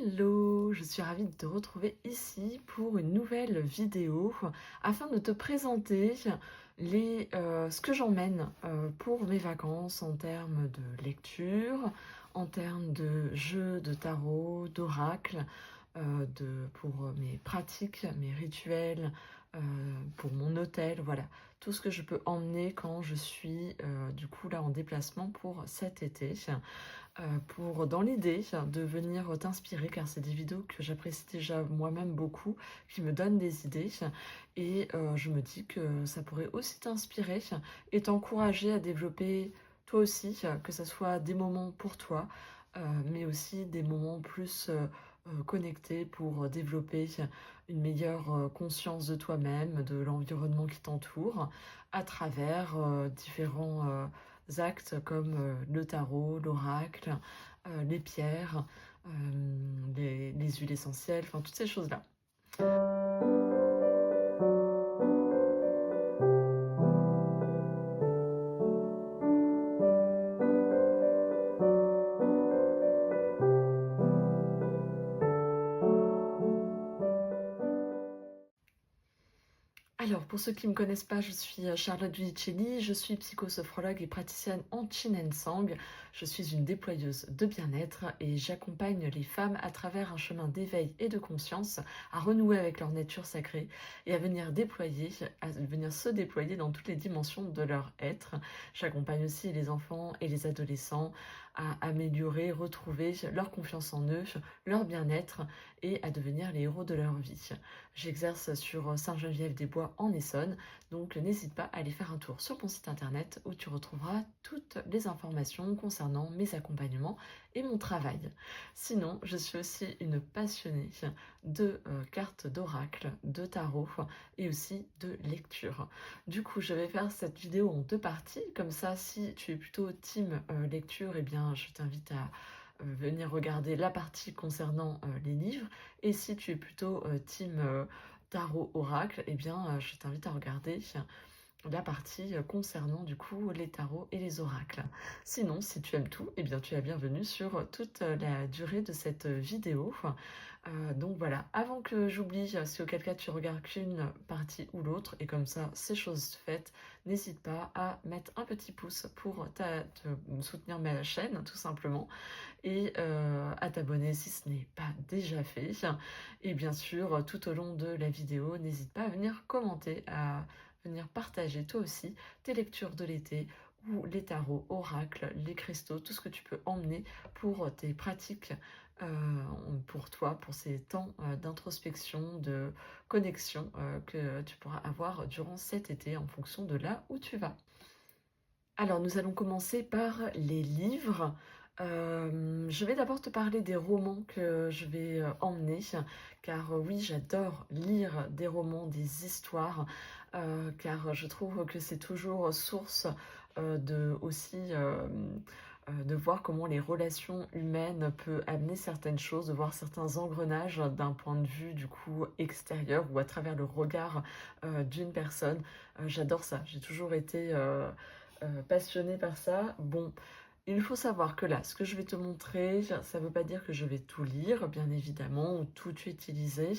Hello, je suis ravie de te retrouver ici pour une nouvelle vidéo afin de te présenter ce que j'emmène pour mes vacances en termes de lecture, en termes de jeux de tarot, d'oracle, pour mes pratiques, mes rituels, pour mon hôtel, voilà. Tout ce que je peux emmener quand je suis du coup là en déplacement pour cet été. Dans l'idée de venir t'inspirer, car c'est des vidéos que j'apprécie déjà moi-même beaucoup, qui me donnent des idées, et je me dis que ça pourrait aussi t'inspirer et t'encourager à développer toi aussi, que ce soit des moments pour toi, mais aussi des moments plus connectés pour développer une meilleure conscience de toi-même, de l'environnement qui t'entoure, à travers différents actes comme le tarot, l'oracle, les pierres, les huiles essentielles, enfin toutes ces choses-là. Alors, pour ceux qui ne me connaissent pas, je suis Charlotte Giudicelli, je suis psychosophrologue et praticienne en Chin Sang. Je suis une déployeuse de bien-être et j'accompagne les femmes à travers un chemin d'éveil et de conscience à renouer avec leur nature sacrée et à venir se déployer dans toutes les dimensions de leur être. J'accompagne aussi les enfants et les adolescents à améliorer, retrouver leur confiance en eux, leur bien-être et à devenir les héros de leur vie. J'exerce sur Saint-Geneviève-des-Bois en Essonne, donc n'hésite pas à aller faire un tour sur mon site internet où tu retrouveras toutes les informations concernant mes accompagnements et mon travail. Sinon, je suis aussi une passionnée de cartes d'oracle, de tarot et aussi de lecture. Du coup, je vais faire cette vidéo en deux parties, comme ça, si tu es plutôt team lecture, eh bien, je t'invite à venir regarder la partie concernant les livres. Et si tu es plutôt team tarot oracle, eh bien je t'invite à regarder la partie concernant du coup les tarots et les oracles. Sinon, si tu aimes tout, eh bien tu es la bienvenue sur toute la durée de cette vidéo. Donc voilà, avant que j'oublie, si auquel cas tu regardes qu'une partie ou l'autre, et comme ça c'est chose faite, n'hésite pas à mettre un petit pouce pour soutenir ma chaîne tout simplement, et à t'abonner si ce n'est pas déjà fait. Et bien sûr, tout au long de la vidéo, n'hésite pas à venir commenter, à venir partager toi aussi tes lectures de l'été ou les tarots, oracles, les cristaux, tout ce que tu peux emmener pour tes pratiques, pour toi, pour ces temps d'introspection, de connexion que tu pourras avoir durant cet été en fonction de là où tu vas. Alors, nous allons commencer par les livres. Je vais d'abord te parler des romans que je vais emmener, car oui, j'adore lire des romans, des histoires, car je trouve que c'est toujours source de voir comment les relations humaines peuvent amener certaines choses, de voir certains engrenages d'un point de vue du coup extérieur ou à travers le regard d'une personne. J'adore ça, j'ai toujours été passionnée par ça. Bon, il faut savoir que là, ce que je vais te montrer, ça ne veut pas dire que je vais tout lire, bien évidemment, ou tout utiliser.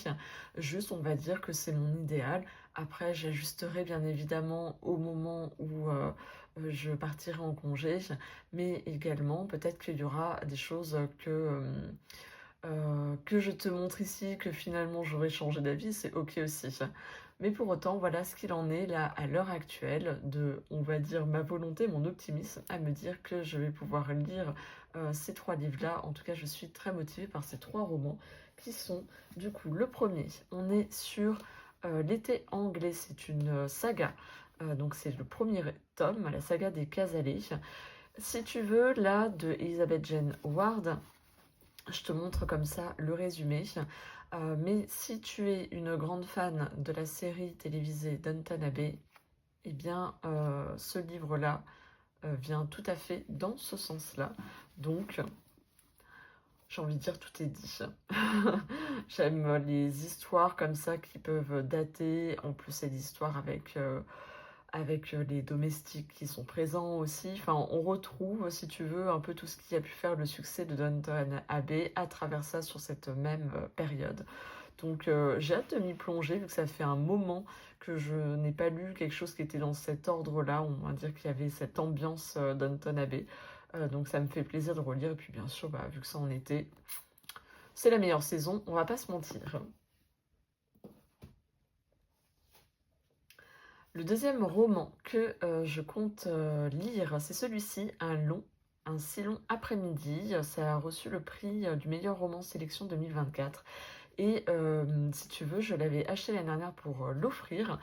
Juste, on va dire que c'est mon idéal. Après, j'ajusterai bien évidemment au moment où je partirai en congé, mais également, peut-être qu'il y aura des choses que je te montre ici, que finalement j'aurais changé d'avis, c'est ok aussi. Mais pour autant, voilà ce qu'il en est là à l'heure actuelle de, on va dire, ma volonté, mon optimisme à me dire que je vais pouvoir lire ces trois livres-là. En tout cas, je suis très motivée par ces trois romans qui sont, du coup, le premier, on est sur l'été anglais, c'est une saga. Donc c'est le premier tome, la saga des Casalets. Si tu veux, là, de Elizabeth Jane Ward, je te montre comme ça le résumé. Mais si tu es une grande fan de la série télévisée Downton Abbey, eh bien, ce livre-là vient tout à fait dans ce sens-là. Donc, j'ai envie de dire, tout est dit. J'aime les histoires comme ça qui peuvent dater. En plus, c'est des histoires avec avec les domestiques qui sont présents aussi. Enfin, on retrouve, si tu veux, un peu tout ce qui a pu faire le succès de Downton Abbey à travers ça sur cette même période. Donc j'ai hâte de m'y plonger vu que ça fait un moment que je n'ai pas lu quelque chose qui était dans cet ordre-là. On va dire qu'il y avait cette ambiance Downton Abbey. Donc ça me fait plaisir de relire. Et puis bien sûr, bah, vu que ça en était, c'est la meilleure saison, on va pas se mentir. Le deuxième roman que je compte lire, c'est celui-ci, Un si long après-midi. Ça a reçu le prix du meilleur roman sélection 2024. Et si tu veux, je l'avais acheté l'année dernière pour l'offrir,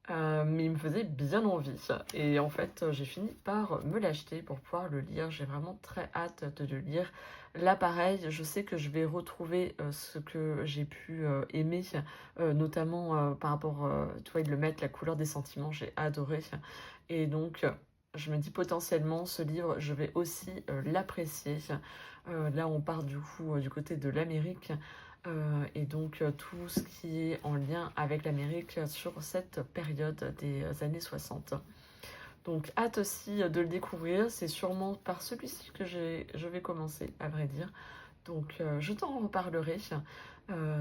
mais il me faisait bien envie. Et en fait, j'ai fini par me l'acheter pour pouvoir le lire. J'ai vraiment très hâte de le lire. Là, pareil, je sais que je vais retrouver ce que j'ai pu aimer, notamment par rapport, tu vois, ils le mettent, la couleur des sentiments, j'ai adoré. Et donc, je me dis potentiellement, ce livre, je vais aussi l'apprécier. Là, on part du coup du côté de l'Amérique. Et donc tout ce qui est en lien avec l'Amérique sur cette période des années 60. Donc hâte aussi de le découvrir, c'est sûrement par celui-ci que je vais commencer à vrai dire. Donc je t'en reparlerai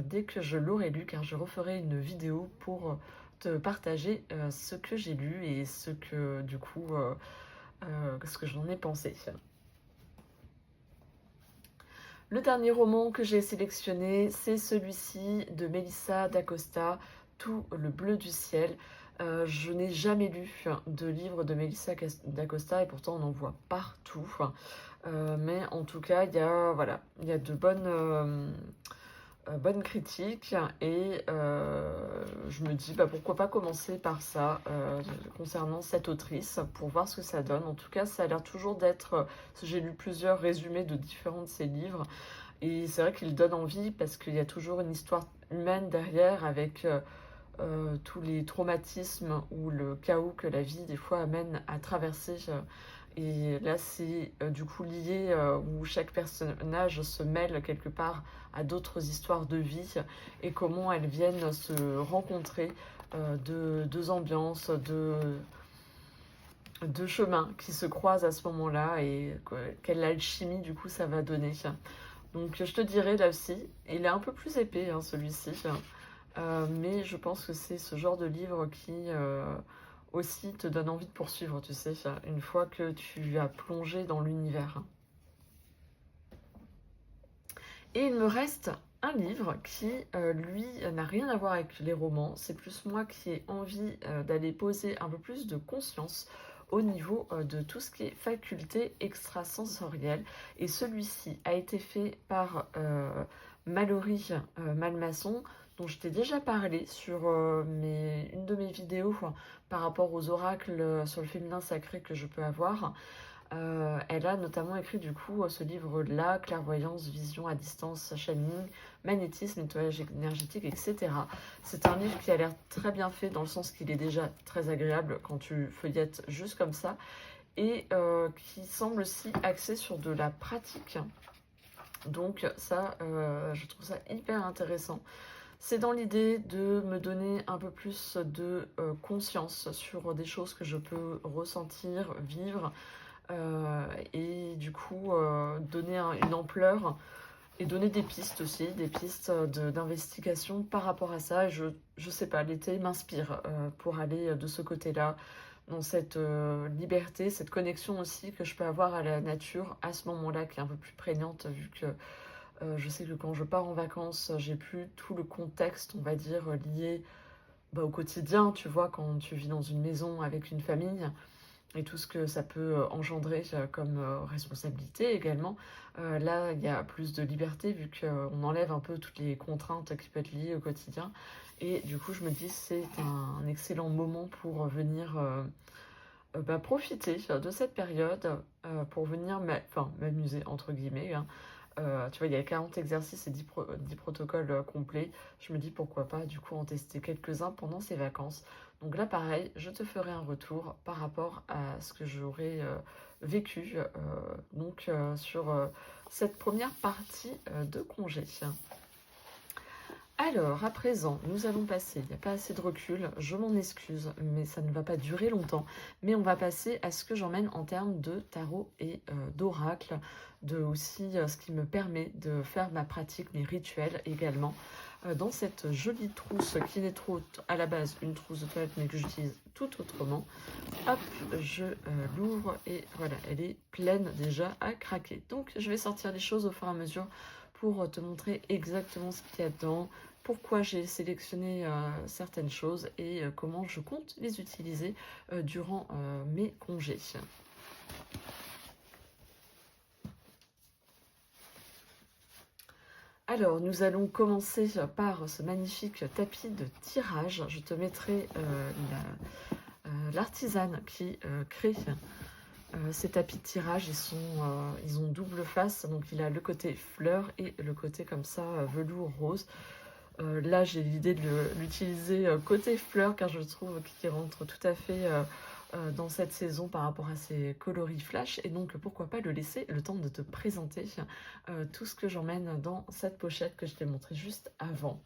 dès que je l'aurai lu car je referai une vidéo pour te partager ce que j'ai lu et ce que du coup ce que j'en ai pensé. Le dernier roman que j'ai sélectionné, c'est celui-ci de Melissa d'Acosta, Tout le bleu du ciel. Je n'ai jamais lu de livre de Melissa d'Acosta et pourtant on en voit partout. Mais en tout cas, voilà, il y a de bonnes critiques et je me dis bah, pourquoi pas commencer par ça concernant cette autrice pour voir ce que ça donne. En tout cas, ça a l'air toujours d'être... J'ai lu plusieurs résumés de différents de ses livres et c'est vrai qu'il donne envie parce qu'il y a toujours une histoire humaine derrière avec tous les traumatismes ou le chaos que la vie des fois amène à traverser. Et là, c'est du coup lié où chaque personnage se mêle quelque part à d'autres histoires de vie et comment elles viennent se rencontrer de deux ambiances, de chemins qui se croisent à ce moment-là et quelle alchimie du coup ça va donner. Donc je te dirais là aussi, il est un peu plus épais celui-ci, mais je pense que c'est ce genre de livre qui aussi te donne envie de poursuivre, tu sais, une fois que tu as plongé dans l'univers. Et il me reste un livre qui, lui, n'a rien à voir avec les romans. C'est plus moi qui ai envie d'aller poser un peu plus de conscience au niveau de tout ce qui est faculté extrasensorielle. Et celui-ci a été fait par Mallory Malmasson, dont je t'ai déjà parlé sur une de mes vidéos par rapport aux oracles sur le féminin sacré que je peux avoir. Elle a notamment écrit du coup ce livre-là, Clairvoyance, Vision à distance, Channeling, Magnétisme, Nettoyage énergétique, etc. C'est un livre qui a l'air très bien fait dans le sens qu'il est déjà très agréable quand tu feuillettes juste comme ça et qui semble aussi axé sur de la pratique. Donc ça, je trouve ça hyper intéressant. C'est dans l'idée de me donner un peu plus de conscience sur des choses que je peux ressentir, vivre, et du coup donner une ampleur et donner des pistes aussi, des pistes d'investigation par rapport à ça. Et je sais pas, l'été m'inspire pour aller de ce côté-là, dans cette liberté, cette connexion aussi que je peux avoir à la nature à ce moment-là qui est un peu plus prégnante vu que je sais que quand je pars en vacances, j'ai plus tout le contexte, on va dire, lié au quotidien, tu vois, quand tu vis dans une maison avec une famille et tout ce que ça peut engendrer comme responsabilité également. Là, il y a plus de liberté vu qu'on enlève un peu toutes les contraintes qui peuvent être liées au quotidien. Et du coup, je me dis c'est un excellent moment pour venir profiter de cette période pour venir m'amuser, entre guillemets. Hein. Tu vois, il y a 40 exercices et 10 protocoles complets. Je me dis pourquoi pas, du coup, en tester quelques-uns pendant ces vacances. Donc là, pareil, je te ferai un retour par rapport à ce que j'aurais vécu sur cette première partie de congé. Alors, à présent, nous allons passer, il n'y a pas assez de recul, je m'en excuse, mais ça ne va pas durer longtemps, mais on va passer à ce que j'emmène en termes de tarot et d'oracle, de aussi ce qui me permet de faire ma pratique, mes rituels également, dans cette jolie trousse qui n'est trop à la base une trousse de toilette, mais que j'utilise tout autrement. Hop, je l'ouvre et voilà, elle est pleine déjà à craquer. Donc, je vais sortir les choses au fur et à mesure pour te montrer exactement ce qu'il y a dedans, pourquoi j'ai sélectionné certaines choses et comment je compte les utiliser durant mes congés. Alors, nous allons commencer par ce magnifique tapis de tirage. Je te mettrai l'artisane qui crée ces tapis de tirage. Ils ont double face, donc il a le côté fleur et le côté comme ça velours rose. Là, j'ai l'idée de l'utiliser côté fleur car je trouve qu'il rentre tout à fait dans cette saison par rapport à ses coloris flash. Et donc, pourquoi pas le laisser le temps de te présenter tout ce que j'emmène dans cette pochette que je t'ai montré juste avant.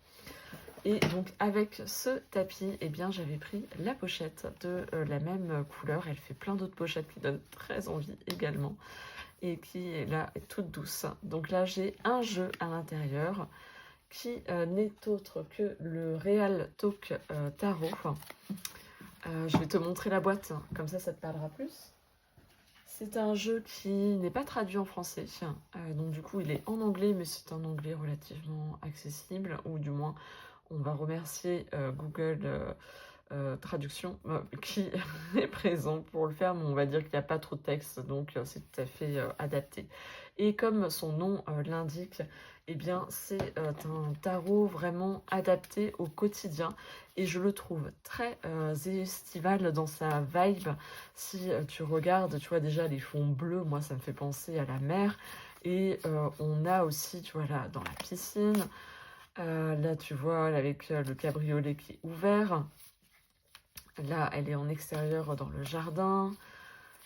Et donc, avec ce tapis, eh bien, j'avais pris la pochette de la même couleur. Elle fait plein d'autres pochettes qui donnent très envie également et qui, là, est toute douce. Donc là, j'ai un jeu à l'intérieur qui n'est autre que le Real Talk Tarot. Je vais te montrer la boîte, comme ça te parlera plus. C'est un jeu qui n'est pas traduit en français, donc du coup il est en anglais, mais c'est un anglais relativement accessible, ou du moins on va remercier Google Traduction qui est présent pour le faire, mais on va dire qu'il n'y a pas trop de texte, donc c'est tout à fait adapté. Et comme son nom l'indique, eh bien c'est un tarot vraiment adapté au quotidien et je le trouve très estival dans sa vibe. Si tu regardes, tu vois déjà les fonds bleus, moi ça me fait penser à la mer. Et on a aussi, tu vois là, dans la piscine, là tu vois avec le cabriolet qui est ouvert. Là, elle est en extérieur dans le jardin.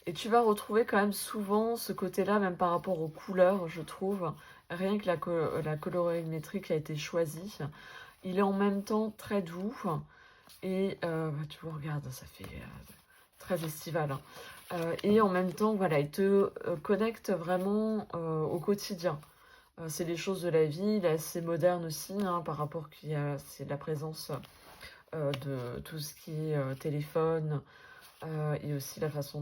Et tu vas retrouver quand même souvent ce côté-là, même par rapport aux couleurs, je trouve. Rien que la colorimétrie qui a été choisie. Il est en même temps très doux. Et tu vois, regarde, ça fait très estival. Hein. Et en même temps, voilà, il te connecte vraiment au quotidien. C'est les choses de la vie. Il est assez moderne aussi, hein, par rapport c'est la présence de tout ce qui est téléphone, et aussi la façon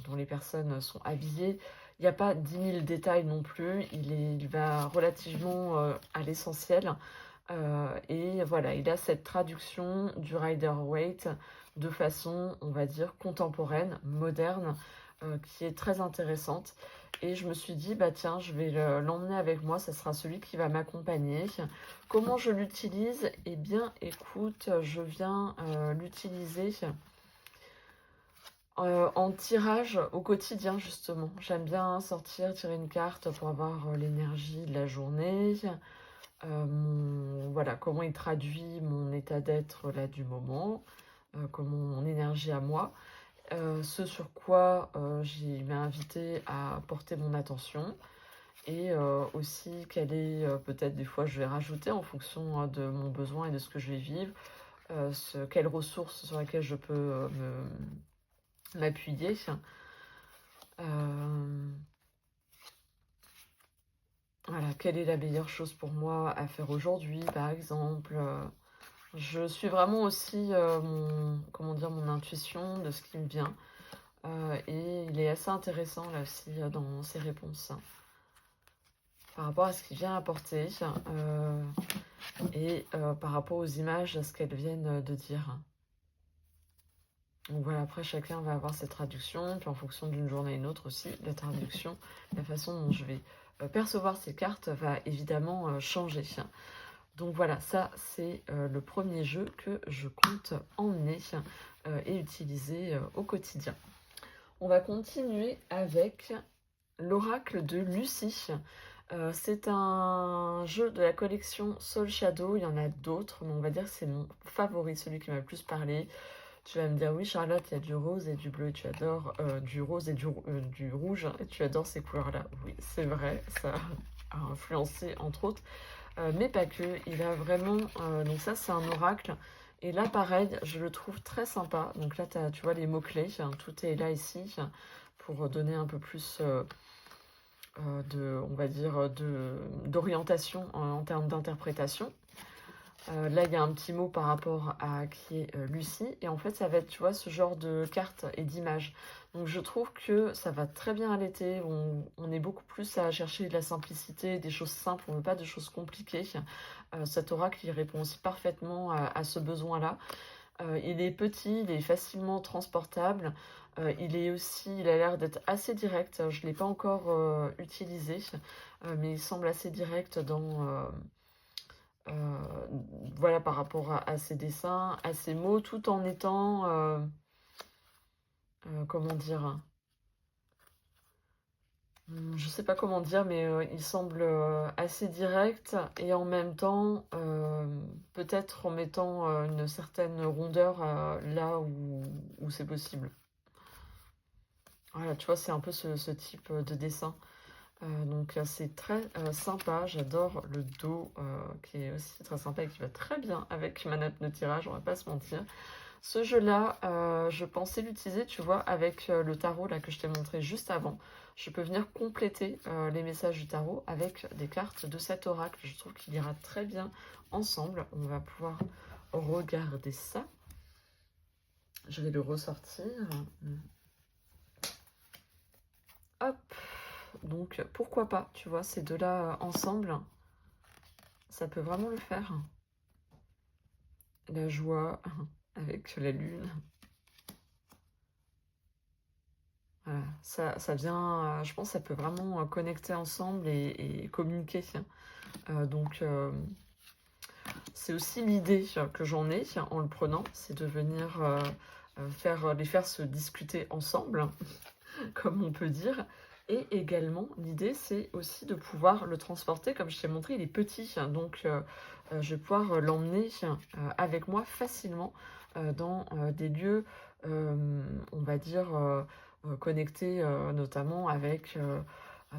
dont les personnes sont habillées. Il n'y a pas 10 000 détails non plus, il va relativement à l'essentiel. Et voilà, il a cette traduction du Rider-Waite de façon, on va dire, contemporaine, moderne, qui est très intéressante. Et je me suis dit, bah tiens, je vais l'emmener avec moi, ça sera celui qui va m'accompagner. Comment je l'utilise? Eh bien, écoute, je viens l'utiliser en tirage au quotidien, justement. J'aime bien sortir, tirer une carte pour avoir l'énergie de la journée. Voilà, comment il traduit mon état d'être là du moment, comment mon énergie à moi. Ce sur quoi j'ai m'ai invité à porter mon attention. Et aussi, quelle est, peut-être des fois je vais rajouter en fonction de mon besoin et de ce que je vais vivre, quelles ressources sur lesquelles je peux m'appuyer. Voilà, quelle est la meilleure chose pour moi à faire aujourd'hui, par exemple. Je suis vraiment aussi comment dire, mon intuition de ce qui me vient. Et il est assez intéressant là aussi dans ses réponses. Par rapport à ce qu'il vient apporter et par rapport aux images, à ce qu'elles viennent de dire. Donc voilà, après chacun va avoir cette traduction, puis en fonction d'une journée à une autre aussi, la traduction, la façon dont je vais percevoir ces cartes va évidemment changer. Donc voilà, ça c'est le premier jeu que je compte emmener et utiliser au quotidien. On va continuer avec l'oracle de Lucie. C'est un jeu de la collection Soul Shadow, il y en a d'autres, mais on va dire que c'est mon favori, celui qui m'a le plus parlé. Tu vas me dire, oui Charlotte, il y a du rose et du bleu, et tu adores du rose et du rouge, et tu adores ces couleurs-là. Oui, c'est vrai, ça, a influencé entre autres, mais pas que. Il a vraiment, donc ça c'est un oracle. Et là pareil, je le trouve très sympa. Donc là tu vois les mots-clés, hein, tout est là ici pour donner un peu plus on va dire, d'orientation en termes d'interprétation. Là, il y a un petit mot par rapport à qui est Lucie. Et en fait, ça va être, tu vois, ce genre de cartes et d'images. Donc, je trouve que ça va très bien à l'été. On est beaucoup plus à chercher de la simplicité, des choses simples. On ne veut pas de choses compliquées. Cet oracle, il répond aussi parfaitement à ce besoin-là. Il est petit, il est facilement transportable. Il a l'air d'être assez direct. Je ne l'ai pas encore utilisé, mais il semble assez direct euh, voilà, par rapport à ses dessins, à ses mots, tout en étant, comment dire, je sais pas comment dire, mais il semble assez direct et en même temps, peut-être en mettant une certaine rondeur là où c'est possible. Voilà, tu vois, c'est un peu ce type de dessin. Donc c'est très sympa, j'adore le dos qui est aussi très sympa et qui va très bien avec ma nappe de tirage, on va pas se mentir. Ce jeu-là, je pensais l'utiliser, tu vois, avec le tarot là que je t'ai montré juste avant. Je peux venir compléter les messages du tarot avec des cartes de cet oracle. Je trouve qu'il ira très bien ensemble. On va pouvoir regarder ça. Je vais le ressortir. Hop. Donc pourquoi pas, tu vois, ces deux-là ensemble, ça peut vraiment le faire. La joie avec la lune. Voilà, ça vient, je pense que ça peut vraiment connecter ensemble et communiquer. Donc, c'est aussi l'idée que j'en ai en le prenant, c'est de venir les faire se discuter ensemble, comme on peut dire. Et également, l'idée, c'est aussi de pouvoir le transporter. Comme je t'ai montré, il est petit, donc je vais pouvoir l'emmener avec moi facilement dans des lieux, on va dire, connectés notamment avec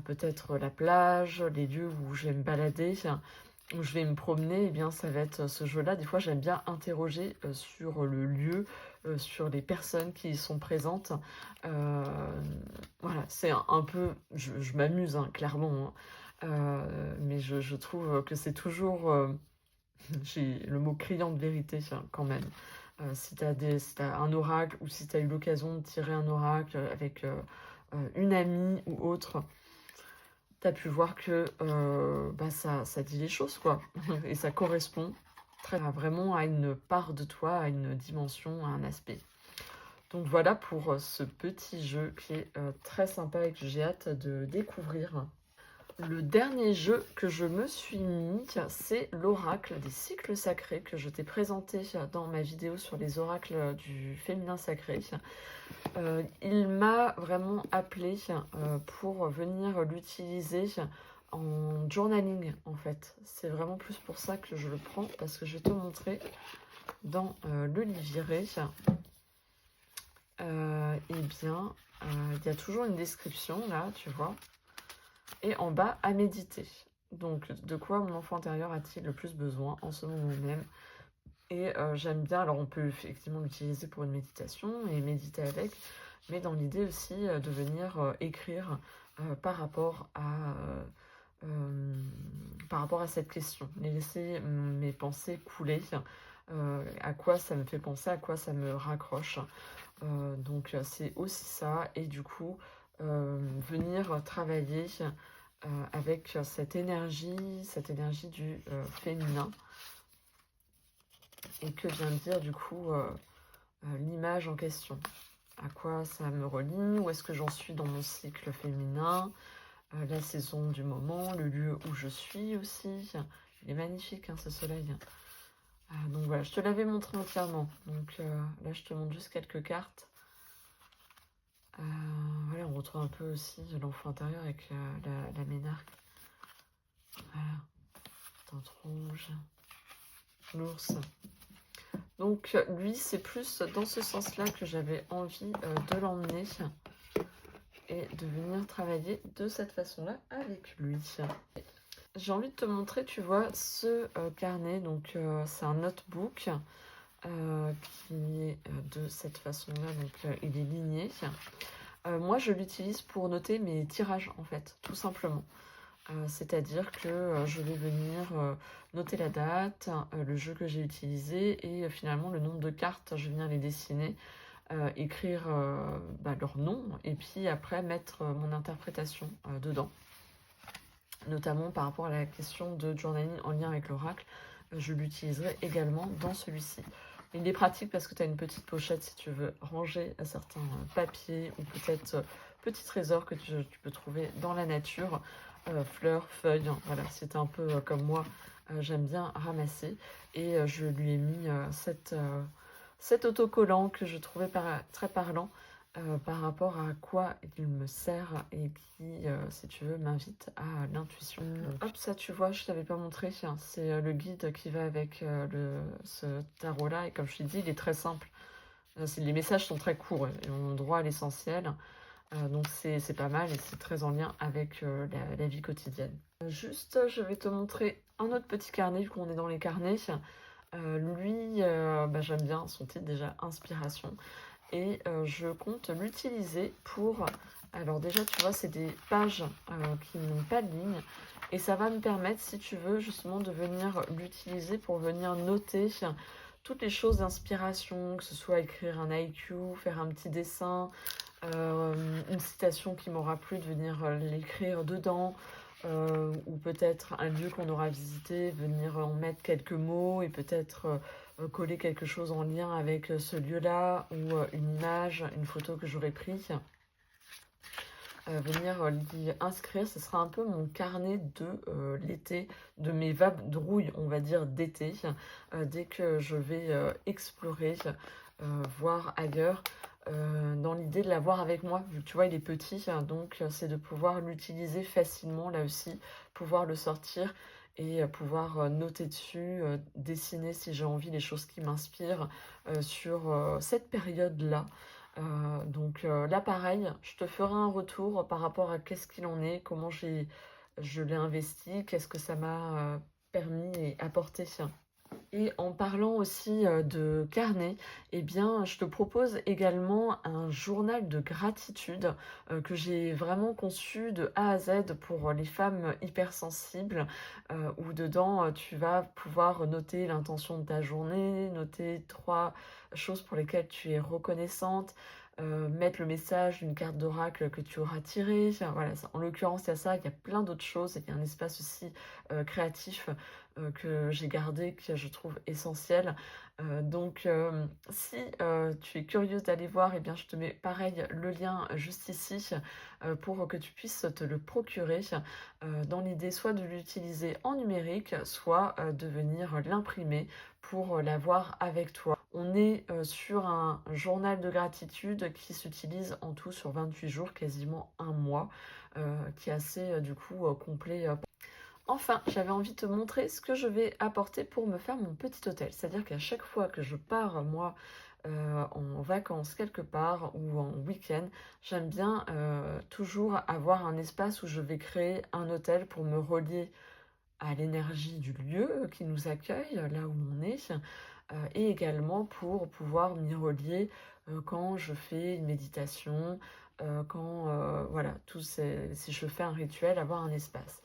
peut-être la plage, les lieux où je vais me balader, où je vais me promener. Eh bien, ça va être ce jeu-là. Des fois, j'aime bien interroger sur le lieu, sur les personnes qui y sont présentes. Euh, voilà, c'est un peu... Je m'amuse, hein, clairement. Hein. Mais je trouve que c'est toujours... j'ai le mot criant de vérité, quand même. Si tu as un oracle ou si tu as eu l'occasion de tirer un oracle avec une amie ou autre, tu as pu voir que bah ça dit les choses, quoi. Et ça correspond vraiment à une part de toi, à une dimension, à un aspect. Donc voilà pour ce petit jeu qui est très sympa et que j'ai hâte de découvrir. Le dernier jeu que je me suis mis, c'est l'oracle des cycles sacrés que je t'ai présenté dans ma vidéo sur les oracles du féminin sacré. Il m'a vraiment appelé pour venir l'utiliser en journaling en fait. C'est vraiment plus pour ça que je le prends parce que je vais te montrer dans le livret. Eh bien, il y a toujours une description là, tu vois. Et en bas, à méditer. Donc, de quoi mon enfant intérieur a-t-il le plus besoin en ce moment même? Et j'aime bien, alors on peut effectivement l'utiliser pour une méditation et méditer avec, mais dans l'idée aussi de venir écrire par rapport à cette question. Laisser mes pensées couler, à quoi ça me fait penser, à quoi ça me raccroche. Donc c'est aussi ça, et du coup, venir travailler avec cette énergie du féminin. Et que vient de dire du coup l'image en question? À quoi ça me relie? Où est-ce que j'en suis dans mon cycle féminin? La saison du moment, le lieu où je suis aussi. Il est magnifique, hein, ce soleil. Donc voilà, je te l'avais montré entièrement. Donc là, je te montre juste quelques cartes. Voilà, on retrouve un peu aussi l'enfant intérieur avec la ménarque. Voilà, tente rouge, l'ours. Donc lui, c'est plus dans ce sens-là que j'avais envie de l'emmener et de venir travailler de cette façon-là avec lui. J'ai envie de te montrer, tu vois, ce carnet. Donc, c'est un notebook qui est de cette façon-là. Donc, il est ligné. Moi, je l'utilise pour noter mes tirages, en fait, tout simplement. C'est-à-dire que je vais venir noter la date, le jeu que j'ai utilisé et finalement le nombre de cartes, je viens les dessiner, écrire leur nom et puis après mettre mon interprétation dedans. Notamment par rapport à la question de journaling en lien avec l'oracle, je l'utiliserai également dans celui-ci. Il est pratique parce que tu as une petite pochette si tu veux ranger certains papiers ou peut-être petits trésors que tu peux trouver dans la nature, fleurs, feuilles, hein, voilà, c'est un peu comme moi, j'aime bien ramasser. Et je lui ai mis cet autocollant que je trouvais très parlant par rapport à quoi il me sert et qui, si tu veux, m'invite à l'intuition. Hop, ça tu vois, je t'avais pas montré, c'est le guide qui va avec ce tarot-là. Et comme je t'ai dit, il est très simple. Les messages sont très courts et ont droit à l'essentiel. Donc c'est pas mal et c'est très en lien avec la vie quotidienne. Juste, je vais te montrer un autre petit carnet, vu qu'on est dans les carnets. Lui, j'aime bien son titre déjà, Inspiration. Et je compte l'utiliser pour... Alors déjà, tu vois, c'est des pages qui n'ont pas de ligne. Et ça va me permettre, si tu veux, justement de venir l'utiliser pour venir noter toutes les choses d'inspiration, que ce soit écrire un haïku, faire un petit dessin, une citation qui m'aura plu, de venir l'écrire dedans, ou peut-être un lieu qu'on aura visité, venir en mettre quelques mots et peut-être coller quelque chose en lien avec ce lieu-là ou une image, une photo que j'aurais prise. Venir l'y inscrire, ce sera un peu mon carnet de l'été, de mes vadrouilles, on va dire, d'été, dès que je vais explorer, voir ailleurs, dans l'idée de l'avoir avec moi, vu que tu vois, il est petit, hein, donc c'est de pouvoir l'utiliser facilement, là aussi, pouvoir le sortir et pouvoir noter dessus, dessiner si j'ai envie les choses qui m'inspirent sur cette période-là. Donc là, pareil, je te ferai un retour par rapport à qu'est-ce qu'il en est, comment je l'ai investi, qu'est-ce que ça m'a permis et apporté. Et en parlant aussi de carnet, eh bien, je te propose également un journal de gratitude que j'ai vraiment conçu de A à Z pour les femmes hypersensibles, où dedans, tu vas pouvoir noter l'intention de ta journée, noter 3 choses pour lesquelles tu es reconnaissante, mettre le message d'une carte d'oracle que tu auras tirée. Enfin, voilà, en l'occurrence, il y a ça, il y a plein d'autres choses. Il y a un espace aussi créatif que j'ai gardé, que je trouve essentiel. Donc, si tu es curieuse d'aller voir, eh bien, je te mets pareil le lien juste ici pour que tu puisses te le procurer dans l'idée soit de l'utiliser en numérique, soit de venir l'imprimer pour l'avoir avec toi. On est sur un journal de gratitude qui s'utilise en tout sur 28 jours, quasiment un mois, qui est assez du coup complet. Enfin, j'avais envie de te montrer ce que je vais apporter pour me faire mon petit hôtel. C'est-à-dire qu'à chaque fois que je pars, moi, en vacances quelque part ou en week-end, j'aime bien toujours avoir un espace où je vais créer un hôtel pour me relier à l'énergie du lieu qui nous accueille, là où on est, et également pour pouvoir m'y relier quand je fais une méditation, quand, voilà, si je fais un rituel, avoir un espace.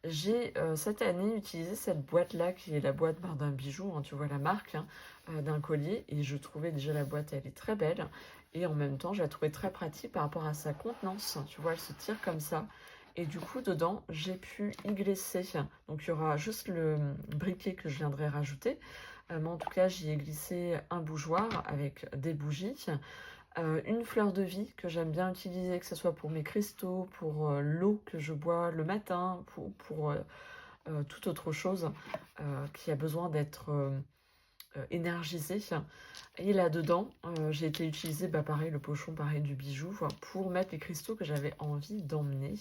J'ai cette année utilisé cette boîte-là, qui est la boîte d'un bijou, hein, tu vois la marque, hein, d'un collier, et je trouvais déjà la boîte, elle est très belle, et en même temps, je la trouvais très pratique par rapport à sa contenance, tu vois, elle se tire comme ça, et du coup, dedans, j'ai pu y glisser, donc il y aura juste le briquet que je viendrai rajouter, mais en tout cas, j'y ai glissé un bougeoir avec des bougies, une fleur de vie que j'aime bien utiliser, que ce soit pour mes cristaux, pour l'eau que je bois le matin, pour toute autre chose qui a besoin d'être énergisée. Et là-dedans, j'ai été utiliser, pareil, le pochon, pareil, du bijou, pour mettre les cristaux que j'avais envie d'emmener.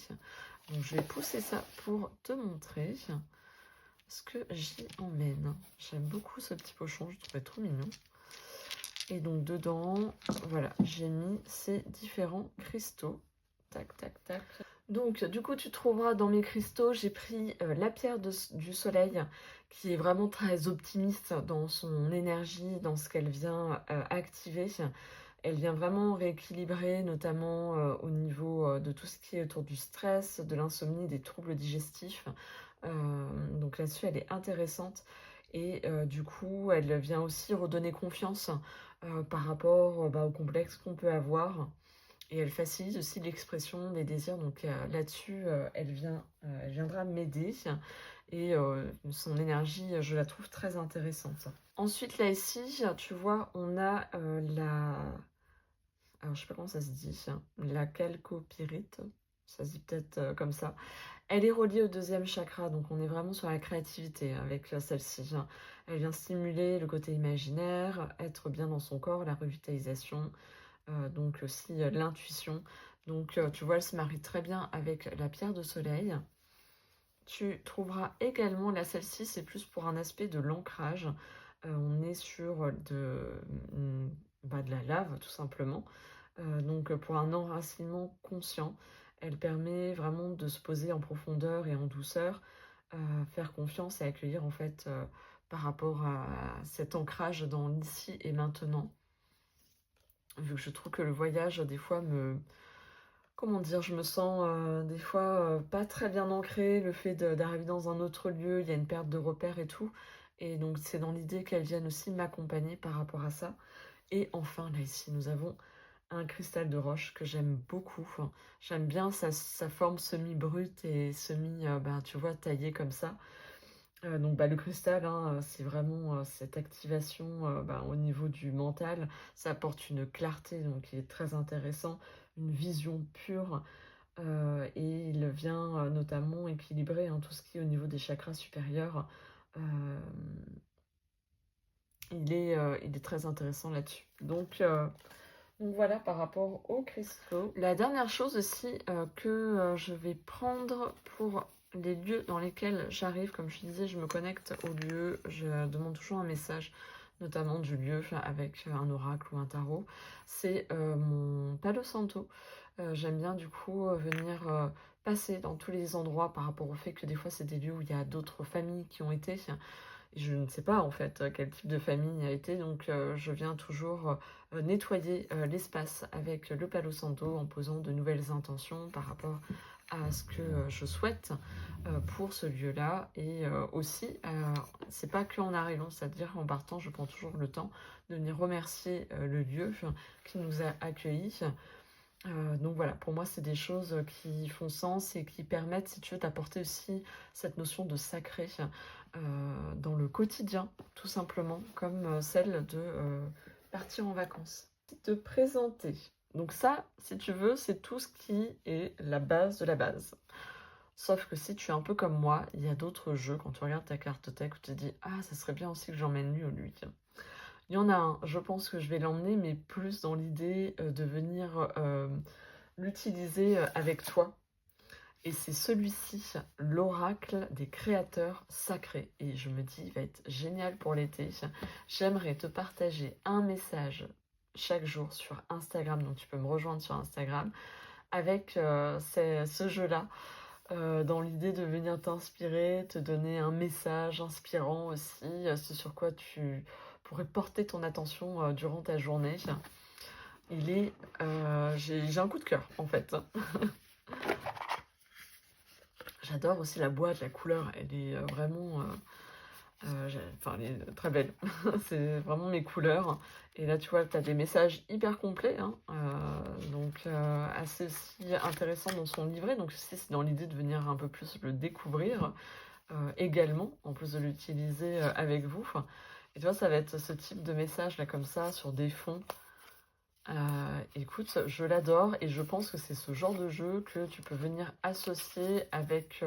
Donc je vais pousser ça pour te montrer ce que j'y emmène. J'aime beaucoup ce petit pochon, je trouvais trop mignon. Et donc dedans, voilà, j'ai mis ces différents cristaux. Tac, tac, tac. Donc, du coup, tu trouveras dans mes cristaux, j'ai pris la pierre du soleil, qui est vraiment très optimiste dans son énergie, dans ce qu'elle vient activer. Elle vient vraiment rééquilibrer, notamment au niveau de tout ce qui est autour du stress, de l'insomnie, des troubles digestifs. Donc là-dessus, elle est intéressante. Et du coup, elle vient aussi redonner confiance par rapport bah, au complexe qu'on peut avoir. Et elle facilite aussi l'expression des désirs. Donc là-dessus, elle viendra m'aider. Et son énergie, je la trouve très intéressante. Ensuite, là, ici, tu vois, on a la... Alors, je sais pas comment ça se dit. La calcopyrite. Ça se dit peut-être comme ça. Elle est reliée au deuxième chakra, donc on est vraiment sur la créativité avec celle-ci. Elle vient stimuler le côté imaginaire, être bien dans son corps, la revitalisation, donc aussi l'intuition. Donc tu vois, elle se marie très bien avec la pierre de soleil. Tu trouveras également, là celle-ci, c'est plus pour un aspect de l'ancrage. On est sur de la lave, tout simplement. Donc pour un enracinement conscient, elle permet vraiment de se poser en profondeur et en douceur, faire confiance et accueillir en fait par rapport à cet ancrage dans l'ici et maintenant. Vu que je trouve que le voyage, des fois, comment dire, je me sens des fois pas très bien ancrée, le fait d'arriver dans un autre lieu, il y a une perte de repères et tout. Et donc c'est dans l'idée qu'elle vienne aussi m'accompagner par rapport à ça. Et enfin, là ici, nous avons un cristal de roche que j'aime beaucoup. Enfin, j'aime bien sa forme semi-brute et semi, ben, tu vois, taillée comme ça. Donc bah, le cristal, hein, c'est vraiment cette activation bah, au niveau du mental. Ça apporte une clarté, donc il est très intéressant, une vision pure. Et il vient notamment équilibrer hein, tout ce qui est au niveau des chakras supérieurs. Euh, il est très intéressant là-dessus. Donc voilà par rapport aux cristaux. La dernière chose aussi que je vais prendre pour les lieux dans lesquels j'arrive, comme je disais, je me connecte au lieu, je demande toujours un message, notamment du lieu avec un oracle ou un tarot, c'est mon Palo Santo. J'aime bien du coup venir passer dans tous les endroits par rapport au fait que des fois c'est des lieux où il y a d'autres familles qui ont été. Je ne sais pas en fait quel type de famille a été, donc je viens toujours nettoyer l'espace avec le Palo Santo en posant de nouvelles intentions par rapport à ce que je souhaite pour ce lieu-là. Et aussi, c'est pas qu'en arrivant, c'est-à-dire en partant, je prends toujours le temps de venir remercier le lieu qui nous a accueillis. Donc voilà, pour moi, c'est des choses qui font sens et qui permettent, si tu veux, d'apporter aussi cette notion de sacré dans le quotidien, tout simplement, comme celle de partir en vacances. Te présenter. Donc ça, si tu veux, c'est tout ce qui est la base de la base. Sauf que si tu es un peu comme moi, il y a d'autres jeux, quand tu regardes ta cartothèque, où tu te dis « Ah, ça serait bien aussi que j'emmène lui ou lui. » Il y en a un, je pense que je vais l'emmener, mais plus dans l'idée de venir l'utiliser avec toi. Et c'est celui-ci, l'oracle des créateurs sacrés. Et je me dis, il va être génial pour l'été. J'aimerais te partager un message chaque jour sur Instagram, donc tu peux me rejoindre sur Instagram, avec ce jeu-là, dans l'idée de venir t'inspirer, te donner un message inspirant aussi, ce sur quoi tu pourrais porter ton attention durant ta journée. J'ai un coup de cœur, en fait. J'adore aussi la boîte, la couleur, elle est vraiment... enfin, elle est très belle. C'est vraiment mes couleurs. Et là, tu vois, tu as des messages hyper complets, hein, donc assez aussi intéressant dans son livret. Donc, si c'est dans l'idée de venir un peu plus le découvrir également, en plus de l'utiliser avec vous. Et tu vois, ça va être ce type de message là, comme ça, sur des fonds. Écoute, je l'adore et je pense que c'est ce genre de jeu que tu peux venir associer avec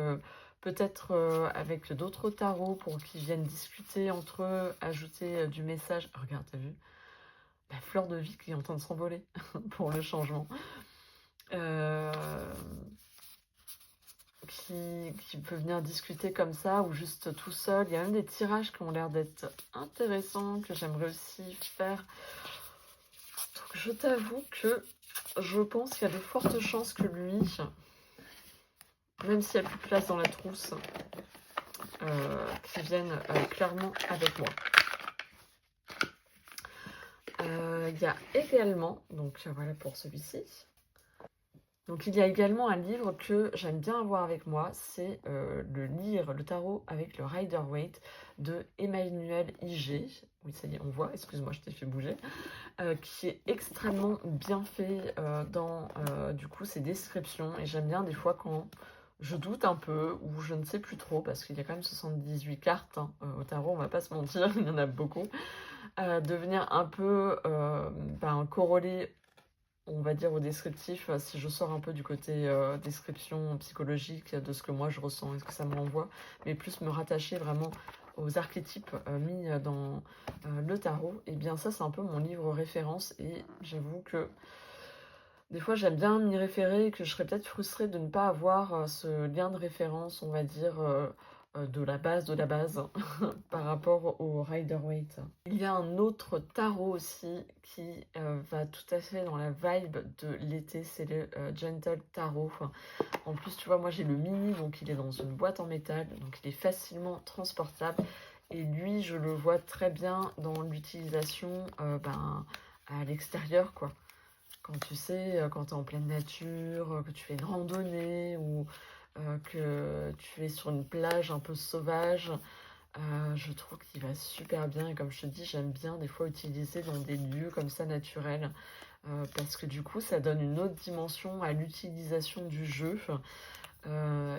peut-être avec d'autres tarots pour qu'ils viennent discuter entre eux, ajouter du message. Regarde, t'as vu? La fleur de vie qui est en train de s'envoler pour le changement. Euh, qui peut venir discuter comme ça ou juste tout seul. Il y a même des tirages qui ont l'air d'être intéressants que j'aimerais aussi faire. Donc je t'avoue que je pense qu'il y a de fortes chances que lui même s'il n'y a plus de place dans la trousse, qui viennent clairement avec moi. Il y a également, donc voilà pour celui-ci. Donc il y a également un livre que j'aime bien avoir avec moi, c'est le tarot avec le Rider-Waite de Emmanuel Iger. Oui, ça y est, on voit, excuse-moi, je t'ai fait bouger. Qui est extrêmement bien fait dans du coup ses descriptions. Et j'aime bien des fois quand je doute un peu ou je ne sais plus trop, parce qu'il y a quand même 78 cartes hein, au tarot, on va pas se mentir, il y en a beaucoup, de venir un peu corroler, on va dire, au descriptif, si je sors un peu du côté description psychologique de ce que moi je ressens et ce que ça me renvoie, mais plus me rattacher vraiment aux archétypes mis dans le tarot, et bien ça c'est un peu mon livre référence, et j'avoue que des fois j'aime bien m'y référer et que je serais peut-être frustrée de ne pas avoir ce lien de référence, on va dire, de la base par rapport au Rider-Waite. Il y a un autre tarot aussi qui va tout à fait dans la vibe de l'été, c'est le Gentle Tarot. En plus, tu vois, moi j'ai le mini, donc il est dans une boîte en métal, donc il est facilement transportable. Et lui, je le vois très bien dans l'utilisation à l'extérieur, quoi. Quand tu sais, quand tu es en pleine nature, que tu fais une randonnée ou que tu es sur une plage un peu sauvage, je trouve qu'il va super bien. Et comme je te dis, j'aime bien des fois utiliser dans des lieux comme ça naturels, parce que du coup, ça donne une autre dimension à l'utilisation du jeu.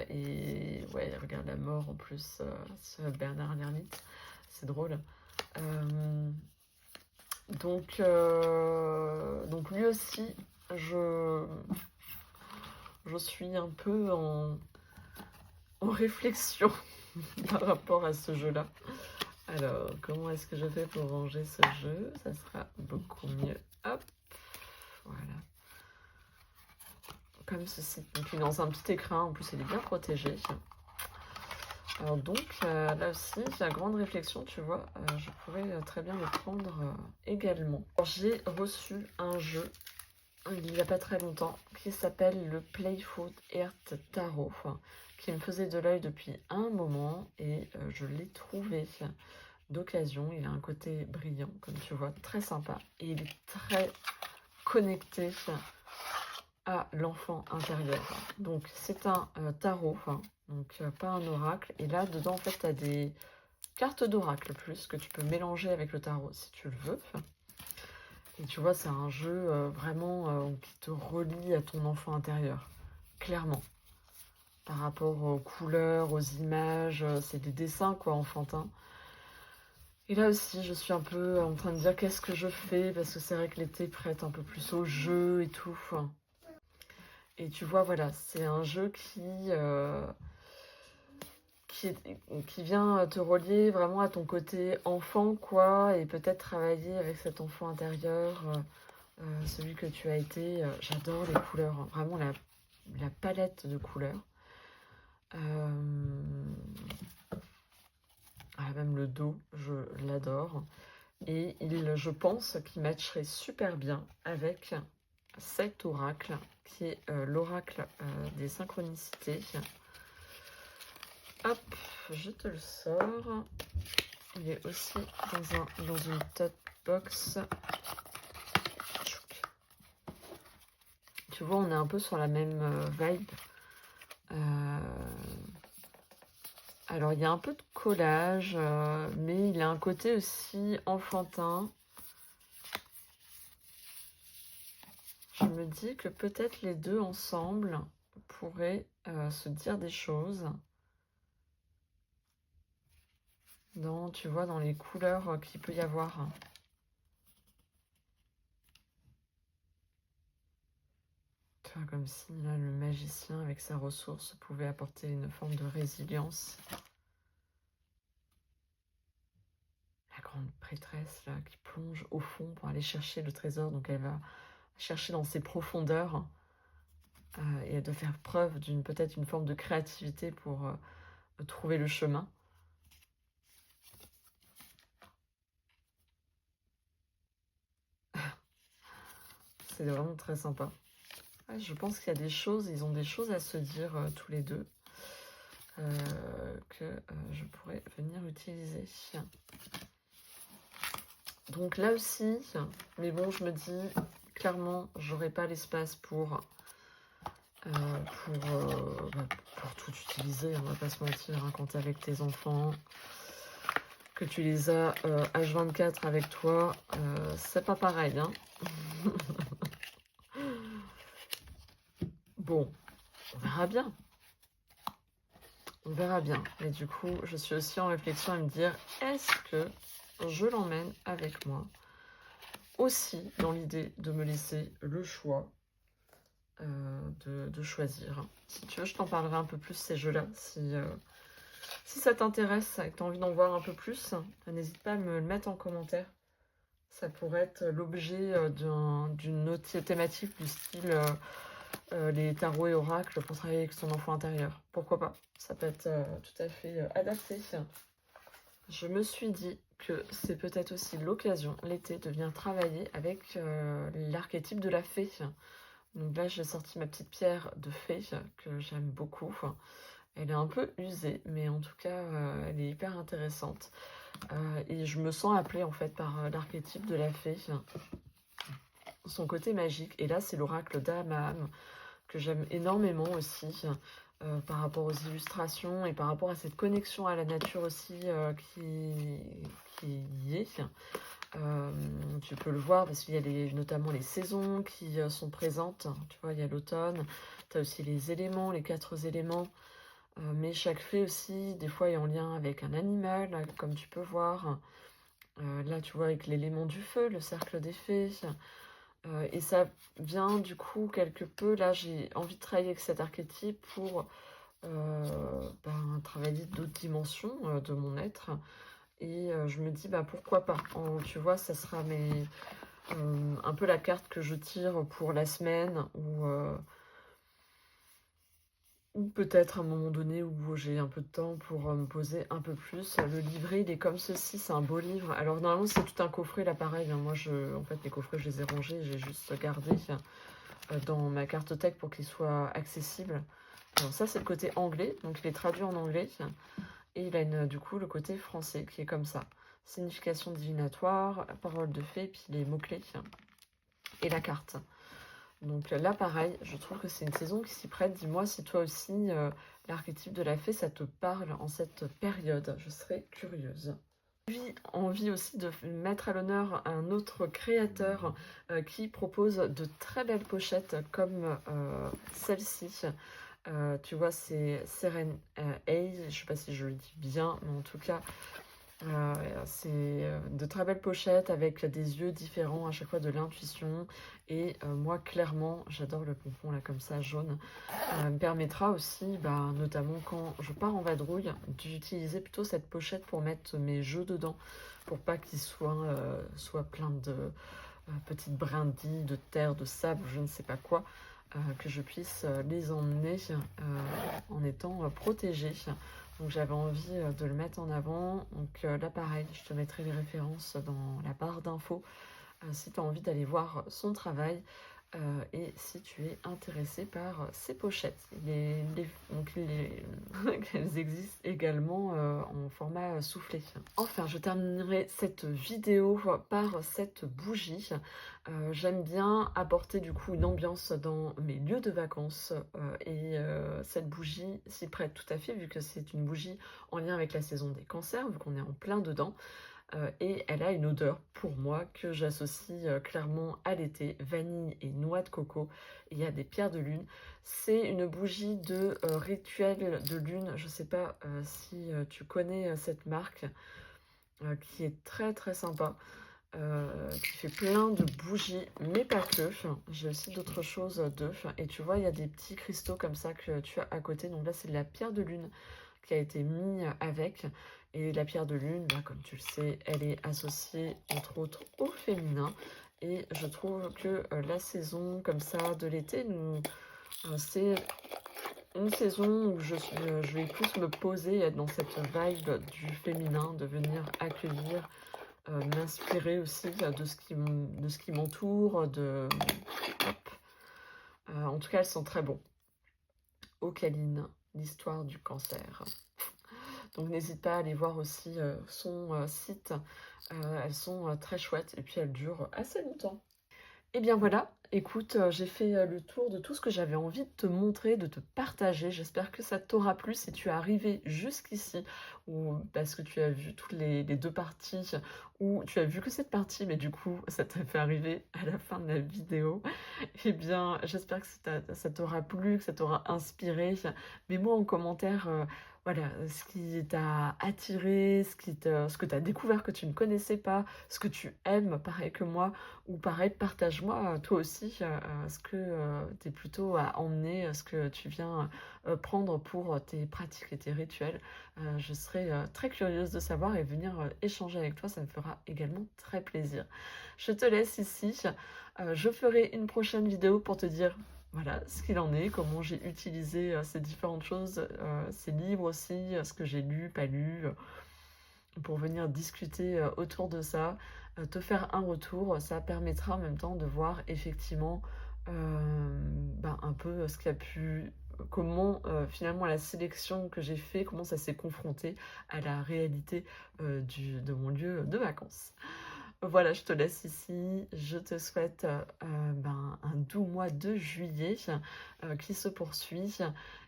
Et ouais, regarde la mort en plus, ce Bernard Lermite, c'est drôle. Donc lui aussi, je, je suis un peu en réflexion par rapport à ce jeu-là. Alors, comment est-ce que je fais pour ranger ce jeu? Ça sera beaucoup mieux. Hop, voilà. Comme ceci. Donc, il est dans un petit écrin. En plus, il est bien protégé. Alors donc, là aussi, la grande réflexion, tu vois, je pourrais très bien le prendre également. J'ai reçu un jeu il n'y a pas très longtemps qui s'appelle le Playful Heart Tarot, qui me faisait de l'œil depuis un moment et je l'ai trouvé d'occasion. Il a un côté brillant, comme tu vois, très sympa, et il est très connecté à l'enfant intérieur. Donc c'est un tarot, donc pas un oracle, et là dedans en fait tu as des cartes d'oracle plus que tu peux mélanger avec le tarot si tu le veux. Et tu vois, c'est un jeu vraiment qui te relie à ton enfant intérieur, clairement. Par rapport aux couleurs, aux images, c'est des dessins quoi, enfantins. Et là aussi, je suis un peu en train de dire qu'est-ce que je fais, parce que c'est vrai que l'été prête un peu plus au jeu et tout. Et tu vois, voilà, c'est un jeu qui vient te relier vraiment à ton côté enfant, quoi, et peut-être travailler avec cet enfant intérieur, celui que tu as été. J'adore les couleurs, hein, vraiment la palette de couleurs. Même le dos, je l'adore. Et je pense qu'il matcherait super bien avec cet oracle, qui est l'oracle des synchronicités. Hop, je te le sors. Il est aussi dans une tote box. Tu vois, on est un peu sur la même vibe. Alors, il y a un peu de collage, mais il a un côté aussi enfantin. Je me dis que peut-être les deux ensemble pourraient se dire des choses. Tu vois, dans les couleurs qu'il peut y avoir. Tu vois, comme si là, le magicien, avec sa ressource, pouvait apporter une forme de résilience. La grande prêtresse, là, qui plonge au fond pour aller chercher le trésor. Donc, elle va chercher dans ses profondeurs. Et elle doit faire preuve peut-être une forme de créativité pour trouver le chemin. C'est vraiment très sympa. Ouais, je pense qu'il y a des choses, ils ont des choses à se dire tous les deux que je pourrais venir utiliser. Donc là aussi, mais bon, je me dis clairement, j'aurai pas l'espace pour tout utiliser, on va pas se mentir, hein, quand t'es avec tes enfants, que tu les as H24 avec toi, c'est pas pareil, hein. Bon, on verra bien. On verra bien. Mais du coup, je suis aussi en réflexion à me dire, est-ce que je l'emmène avec moi? Aussi, dans l'idée de me laisser le choix de choisir. Si tu veux, je t'en parlerai un peu plus ces jeux-là. Si ça t'intéresse et que tu as envie d'en voir un peu plus, n'hésite pas à me le mettre en commentaire. Ça pourrait être l'objet d'une autre thématique du style les tarots et oracles pour travailler avec son enfant intérieur. Pourquoi pas? Ça peut être tout à fait adapté. Je me suis dit que c'est peut-être aussi l'occasion, l'été, de venir travailler avec l'archétype de la fée. Donc là, j'ai sorti ma petite pierre de fée que j'aime beaucoup. Elle est un peu usée, mais en tout cas, elle est hyper intéressante. Et je me sens appelée en fait par l'archétype de la fée, son côté magique. Et là, c'est l'oracle d'Amaham, que j'aime énormément aussi, par rapport aux illustrations et par rapport à cette connexion à la nature aussi qui y est. Tu peux le voir parce qu'il y a notamment les saisons qui sont présentes. Tu vois, il y a l'automne, tu as aussi les éléments, les 4 éléments. Mais chaque fée aussi, des fois, est en lien avec un animal, là, comme tu peux voir. Là, tu vois, avec l'élément du feu, le cercle des fées. Et ça vient du coup quelque peu, là j'ai envie de travailler avec cet archétype pour travailler d'autres dimensions de mon être. Et je me dis, pourquoi pas. Tu vois, ça sera un peu la carte que je tire pour la semaine ou peut-être à un moment donné où j'ai un peu de temps pour me poser un peu plus. Le livret, il est comme ceci, c'est un beau livre. Alors normalement, c'est tout un coffret, là, pareil. Hein. Moi, en fait, les coffrets, je les ai rangés. J'ai juste gardé dans ma cartothèque pour qu'ils soient accessibles. Alors ça, c'est le côté anglais. Donc, il est traduit en anglais. Et il a du coup le côté français qui est comme ça. Signification divinatoire, parole de fée, puis les mots-clés et la carte. Donc là, pareil, je trouve que c'est une saison qui s'y prête. Dis-moi si toi aussi, l'archétype de la fée, ça te parle en cette période. Je serais curieuse. J'ai envie aussi de mettre à l'honneur un autre créateur qui propose de très belles pochettes comme celle-ci. Tu vois, c'est Seren Hayes, je ne sais pas si je le dis bien, mais en tout cas, c'est de très belles pochettes avec des yeux différents, à chaque fois de l'intuition. Et moi, clairement, j'adore le pompon là comme ça, jaune. Me permettra aussi, notamment quand je pars en vadrouille, d'utiliser plutôt cette pochette pour mettre mes jeux dedans, pour pas qu'ils soient plein de petites brindilles de terre, de sable, je ne sais pas quoi, que je puisse les emmener en étant protégée. Donc j'avais envie de le mettre en avant. Donc là pareil, je te mettrai les références dans la barre d'infos si tu as envie d'aller voir son travail et si tu es intéressé par ces pochettes. Elles existent également en format soufflé. Enfin, je terminerai cette vidéo par cette bougie. J'aime bien apporter du coup une ambiance dans mes lieux de vacances et cette bougie s'y prête tout à fait vu que c'est une bougie en lien avec la saison des cancers, vu qu'on est en plein dedans. Et elle a une odeur pour moi que j'associe clairement à l'été, vanille et noix de coco. Il y a des pierres de lune. C'est une bougie de rituel de lune. Je ne sais pas si tu connais cette marque qui est très très sympa. Qui fait plein de bougies, mais pas que. J'ai aussi d'autres choses et tu vois, il y a des petits cristaux comme ça que tu as à côté. Donc là, c'est de la pierre de lune qui a été mise avec. Et la pierre de lune, comme tu le sais, elle est associée entre autres au féminin. Et je trouve que la saison comme ça de l'été, c'est une saison où je vais plus me poser, être dans cette vibe du féminin, de venir accueillir, m'inspirer aussi de ce qui m'entoure, En tout cas, elles sont très bons. Ocaline, l'histoire du cancer. Donc n'hésite pas à aller voir aussi, son, site. Elles sont, très chouettes et puis elles durent assez longtemps. Et bien voilà, écoute, j'ai fait, le tour de tout ce que j'avais envie de te montrer, de te partager. J'espère que ça t'aura plu si tu es arrivé jusqu'ici ou parce que tu as vu toutes les 2 parties ou tu as vu que cette partie, mais du coup, ça t'a fait arriver à la fin de la vidéo. Eh bien, j'espère que ça t'aura plu, que ça t'aura inspiré. Mets-moi en commentaire, voilà, ce qui t'a attiré, ce que tu as découvert que tu ne connaissais pas, ce que tu aimes, pareil que moi, ou pareil, partage-moi, toi aussi, ce que tu es plutôt à emmener, ce que tu viens, prendre pour tes pratiques et tes rituels. Je serais, très curieuse de savoir et venir, échanger avec toi, ça me fera également très plaisir. Je te laisse ici. Je ferai une prochaine vidéo pour te dire, voilà, ce qu'il en est, comment j'ai utilisé, ces différentes choses, ces livres aussi, ce que j'ai lu, pas lu, pour venir discuter, autour de ça, te faire un retour. Ça permettra en même temps de voir effectivement, ben, un peu ce qui a pu comment, finalement la sélection que j'ai fait, comment ça s'est confronté à la réalité, de mon lieu de vacances. Voilà, je te laisse ici. Je te souhaite, ben, un doux mois de juillet, qui se poursuit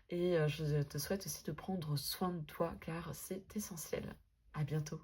et je te souhaite aussi de prendre soin de toi car c'est essentiel. À bientôt.